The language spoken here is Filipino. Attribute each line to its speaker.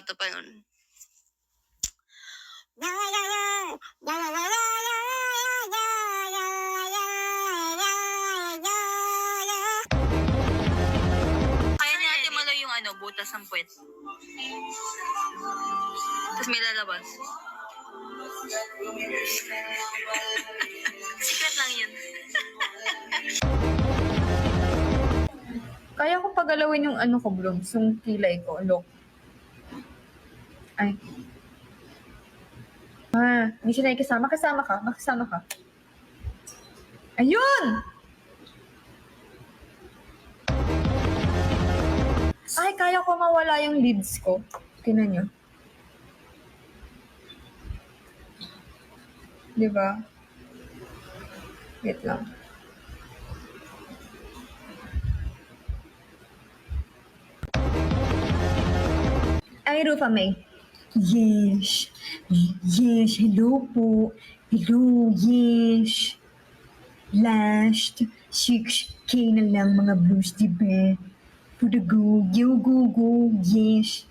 Speaker 1: bata pa yun. Kaya ni Ate Malo yung butas ng puwet. Tapos may lalabas. Secret lang yun.
Speaker 2: Kaya ko pagalawin yung ko, Blooms, yung kilay ko. Look. Ay. Hindi siya nakikisama. Makisama ka. Ayun! Ay, kaya ko mawala yung lids ko. Tingnan nyo. Diba? Wait lang. Ay, Rufa May. Yes. Yes, hello po. Hello, yes. Last 6K na lang mga blues, diba? For the go, yes.